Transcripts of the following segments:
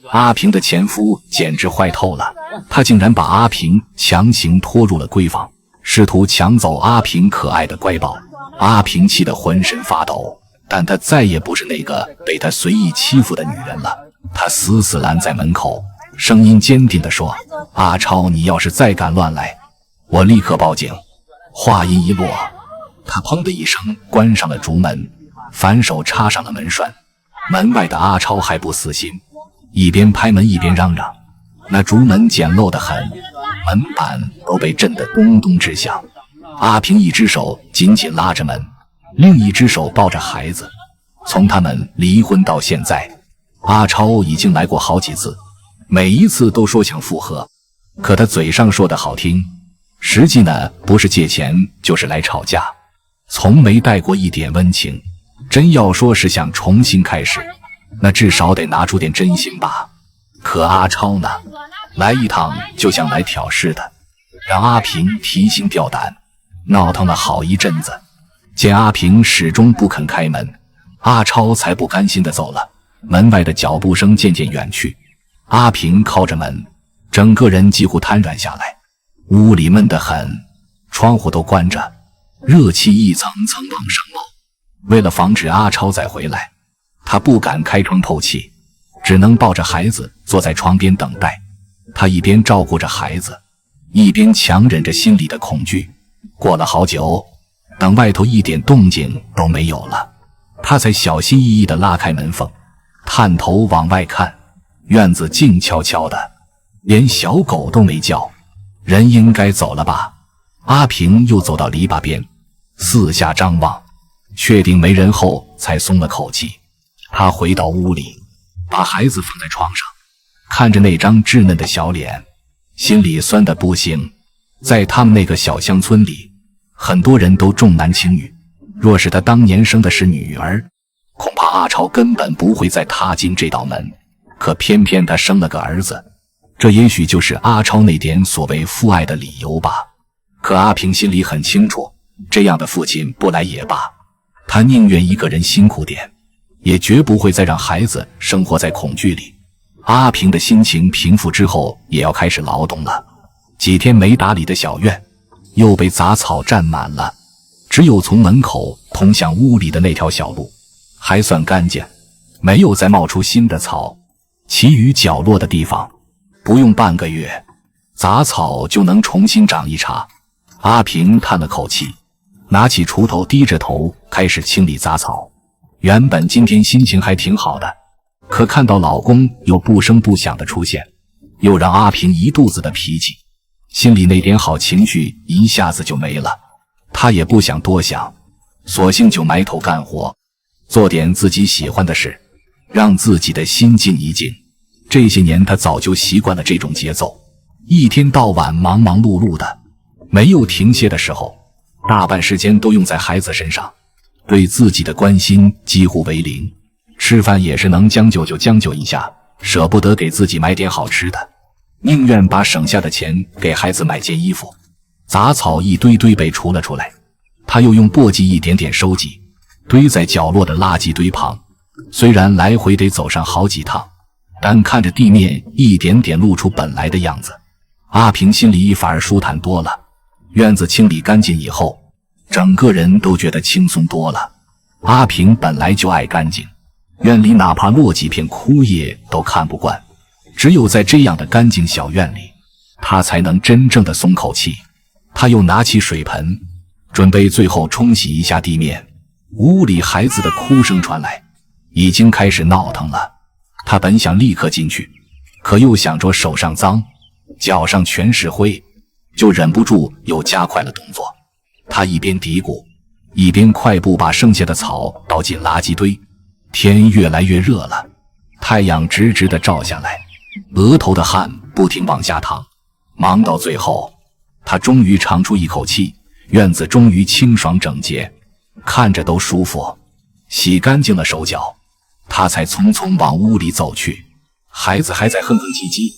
阿平的前夫簡直壞透了，他竟然把阿平強行拖入了閨房，試圖搶走阿平可愛的乖寶。阿平氣得渾身發抖，但她再也不是那個被他隨意欺負的女人了。她死死攔在門口，聲音堅定地說：阿超，你要是再敢亂來，我立刻報警。話音一落，他砰的一聲關上了竹門，反手插上了门栓。门外的阿超還不死心，一邊拍门一邊嚷嚷，那竹門简陋得很，门板都被震得咚咚直響。阿平一只手緊緊拉着门，另一只手抱着孩子。從他們離婚到現在，阿超已經来過好幾次，每一次都說想復合，可他嘴上說的好聽，實際呢不是借錢就是來吵架，從沒帶過一點溫情。真要說是想重新開始，那至少得拿出點真心吧。可阿超呢，來一趟就像来挑事的，讓阿平提心吊膽，鬧腾了好一陣子。见阿平始終不肯開門，阿超才不甘心地走了。門外的腳步聲漸漸遠去，阿平靠着門，整個人幾乎癱軟下來。屋裡悶得很，窗戶都關着，熱氣一層層往上冒。為了防止阿超再回來，他不敢開窗透氣，只能抱着孩子坐在床邊等待。他一邊照顧着孩子，一邊強忍着心裡的恐懼。過了好久，等外頭一點動靜都沒有了，他才小心翼翼地拉開門縫，探頭往外看。院子靜悄悄的，連小狗都沒叫，人應該走了吧。阿平又走到籬笆邊，四下張望，確定沒人後才鬆了口氣。他回到屋裡，把孩子放在床上，看着那張稚嫩的小臉，心裡酸得不行。在他們那個小鄉村裡，很多人都重男輕女，若是他當年生的是女兒，恐怕阿超根本不會再踏進這道門。可偏偏他生了個兒子，這也許就是阿超那點所謂父愛的理由吧。可阿平心裡很清楚，這樣的父親不來也罷，他寧願一個人辛苦點，也絕不會再讓孩子生活在恐懼裡。阿平的心情平復之後，也要開始勞動了。幾天沒打理的小院又被雜草占滿了，只有從門口通向屋裡的那條小路還算乾淨，沒有再冒出新的草。其餘角落的地方，不用半個月，雜草就能重新長一茬。阿平嘆了口氣，拿起鋤頭，低着頭開始清理雜草。原本今天心情還挺好的，可看到老公又不聲不響的出現，又讓阿平一肚子的脾氣，心裡那點好情緒一下子就沒了。他也不想多想，索性就埋頭幹活，做點自己喜歡的事，讓自己的心靜一靜。這些年他早就習慣了這種節奏，一天到晚忙忙碌碌的，沒有停歇的時候，大半時間都用在孩子身上，對自己的關心幾乎為零。吃飯也是能將就就將就一下，捨不得給自己買點好吃的，寧願把省下的錢給孩子買件衣服。雜草一堆堆被除了出來，他又用簸箕一點點收集，堆在角落的垃圾堆旁。雖然來回得走上好幾趟，但看着地面一點點露出本來的樣子，阿平心裡反而舒坦多了。院子清理乾淨以後，整個人都覺得輕鬆多了。阿平本來就愛乾淨，院裡哪怕落幾片枯葉都看不慣，只有在這樣的乾淨小院裡，他才能真正的鬆口氣。他又拿起水盆，準備最後沖洗一下地面。屋裡孩子的哭聲傳來，已經開始鬧騰了。他本想立刻進去，可又想着手上髒，腳上全是灰，就忍不住又加快了动作。他一邊嘀咕，一邊快步把剩下的草倒進垃圾堆。天越来越熱了，太陽直直地照下来，額頭的汗不停往下淌。忙到最後，他終於長出一口氣，院子終於清爽整潔，看着都舒服。洗乾淨了手腳，他才匆匆往屋裡走去。孩子還在哼哼唧唧，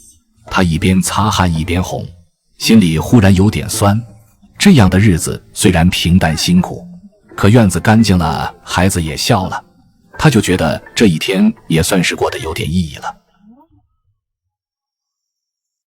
他一邊擦汗一邊哄，心裡忽然有點酸。這樣的日子雖然平淡辛苦，可院子乾淨了，孩子也笑了，他就覺得這一天也算是過得有點意義了。